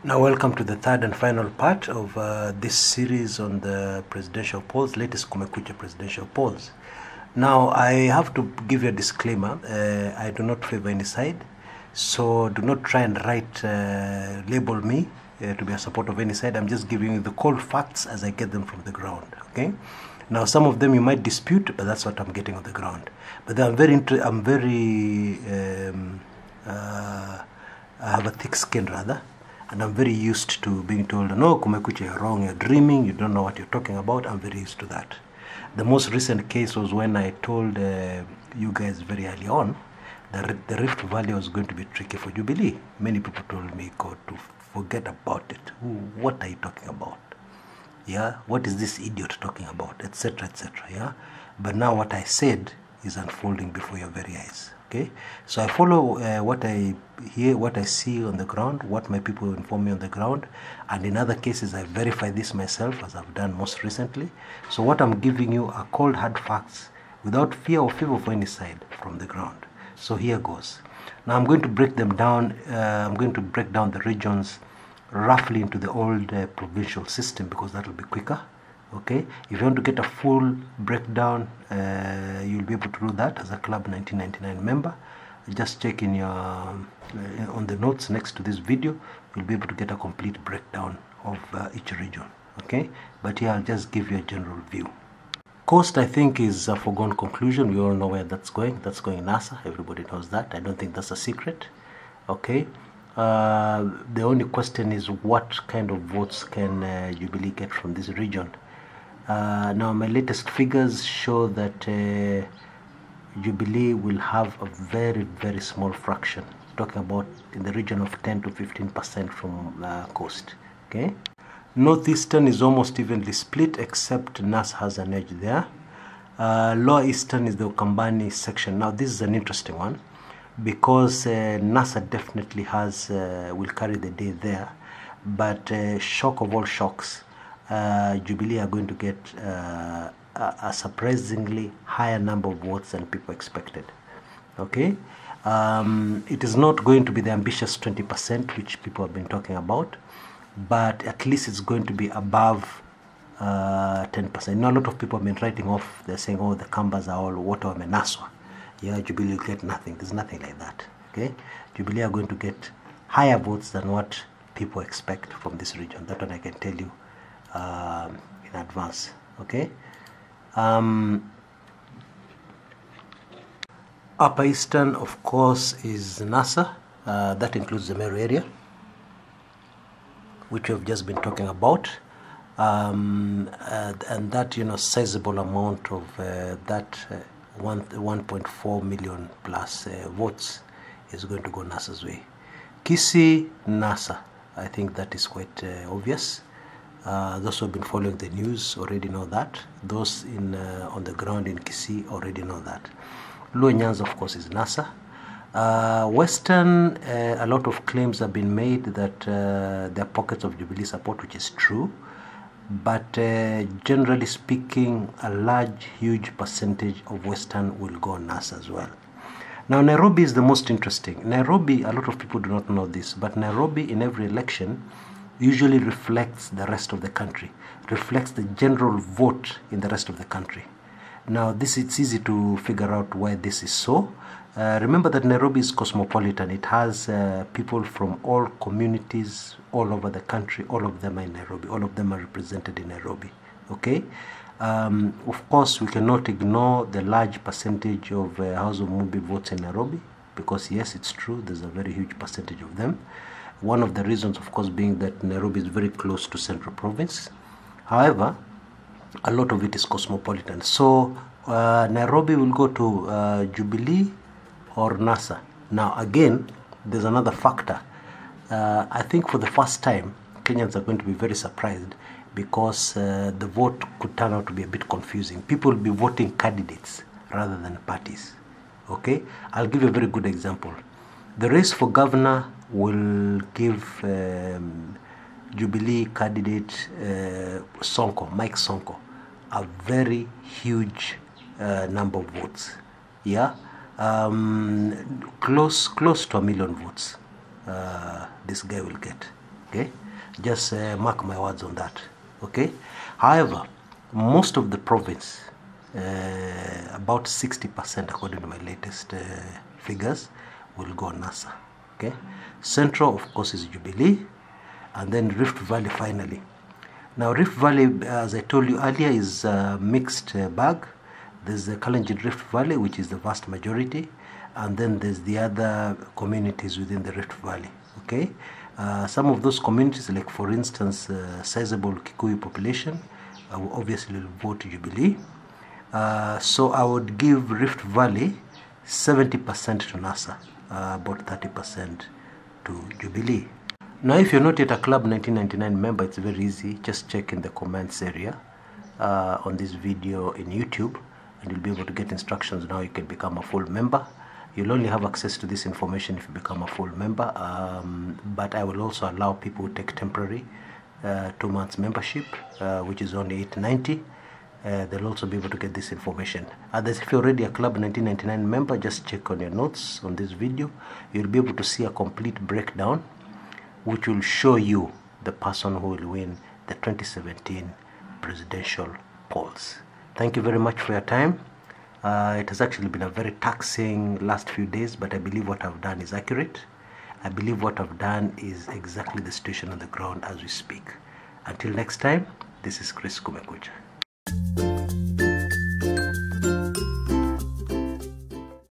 Now, welcome to the third and final part of this series on the presidential polls, latest Kumekucha presidential polls. Now, I have to give you a disclaimer. I do not favor any side, so do not try and label me to be a supporter of any side. I'm just giving you the cold facts as I get them from the ground. Okay. Now, some of them you might dispute, but that's what I'm getting on the ground. But I have a thick skin rather. And I'm very used to being told, no, Kumekucha, you're wrong, you're dreaming, you don't know what you're talking about. I'm very used to that. The most recent case was when I told you guys very early on that the Rift Valley was going to be tricky for Jubilee. Many people told me, God, to forget about it. What are you talking about? Yeah, what is this idiot talking about, etc., etc. Yeah, but now what I said is unfolding before your very eyes. Okay, so I follow what I hear, what I see on the ground, what my people inform me on the ground, and in other cases I verify this myself, as I've done most recently. So what I'm giving you are cold hard facts without fear or favor for any side from the ground. So here goes. Now I'm going to break them down. I'm going to break down the regions roughly into the old provincial system because that will be quicker. Okay, if you want to get a full breakdown, you'll be able to do that as a Club 1999 member. Just check in your on the notes next to this video. You'll be able to get a complete breakdown of each region. Okay, but here I'll just give you a general view. Coast, I think, is a foregone conclusion. We all know where that's going. That's going NASA. Everybody knows that. I don't think that's a secret. Okay. The only question is what kind of votes can Jubilee get from this region? Now my latest figures show that Jubilee will have a very, very small fraction, talking about in the region of 10 to 15% from coast. Okay, northeastern is almost evenly split, except Nas has an edge there. Lower eastern is the Ukambani section. Now this is an interesting one because NASA definitely will carry the day there, but shock of all shocks, Jubilee are going to get a surprisingly higher number of votes than people expected. Okay, it is not going to be the ambitious 20% which people have been talking about, but at least it's going to be above 10%. Now a lot of people have been writing off. They're saying, oh, the Kambas are all water menaswa. Yeah, Jubilee will get nothing. There's nothing like that. Okay, Jubilee are going to get higher votes than what people expect from this region. That one I can tell you in advance. Okay. Upper Eastern, of course, is NASA. That includes the Meru area, which we have just been talking about, and that sizable amount of that 1.4 million plus votes is going to go NASA's way. Kisii, NASA. I think that is quite obvious. Those who have been following the news already know that. Those on the ground in Kisii already know that. Luo Nyanza, of course, is NASA. Western, a lot of claims have been made that there are pockets of Jubilee support, which is true. But generally speaking, a huge percentage of Western will go NASA as well. Now, Nairobi is the most interesting. Nairobi, a lot of people do not know this, but Nairobi in every election usually reflects the rest of the country, reflects the general vote in the rest of the country. Now, it's easy to figure out why this is so. Remember that Nairobi is cosmopolitan. It has people from all communities all over the country. All of them are in Nairobi. All of them are represented in Nairobi. Okay? Of course, we cannot ignore the large percentage of House of Mubi votes in Nairobi because, yes, it's true, there's a very huge percentage of them. One of the reasons, of course, being that Nairobi is very close to Central Province. However, a lot of it is cosmopolitan. So, Nairobi will go to Jubilee or NASA. Now, again, there's another factor. I think for the first time, Kenyans are going to be very surprised because the vote could turn out to be a bit confusing. People will be voting candidates rather than parties. Okay? I'll give you a very good example. The race for governor will give Jubilee candidate Mike Sonko, a very huge number of votes. Yeah? Close to 1 million votes this guy will get. Okay, just mark my words on that. Okay, however, most of the province, about 60% according to my latest figures, will go NASA. Okay, Central of course is Jubilee, and then Rift Valley finally. Now Rift Valley, as I told you earlier, is a mixed bag. There's the Kalenjin Rift Valley, which is the vast majority, and then there's the other communities within the Rift Valley. Okay, some of those communities, like for instance, sizable Kikuyu population, obviously will vote Jubilee. So I would give Rift Valley 70% to NASA, about 30% to Jubilee. Now, if you're not yet a Club 1999 member, it's very easy. Just check in the comments area on this video in YouTube, and you'll be able to get instructions. Now you can become a full member. You'll only have access to this information if you become a full member, but I will also allow people who take temporary 2 months membership, which is only $8.90. They'll also be able to get this information. Others, if you're already a Club 1999 member, just check on your notes on this video. You'll be able to see a complete breakdown which will show you the person who will win the 2017 presidential polls. Thank you very much for your time. It has actually been a very taxing last few days, but I believe what I've done is accurate. I believe what I've done is exactly the situation on the ground as we speak. Until next time, this is Chris Kumekucha.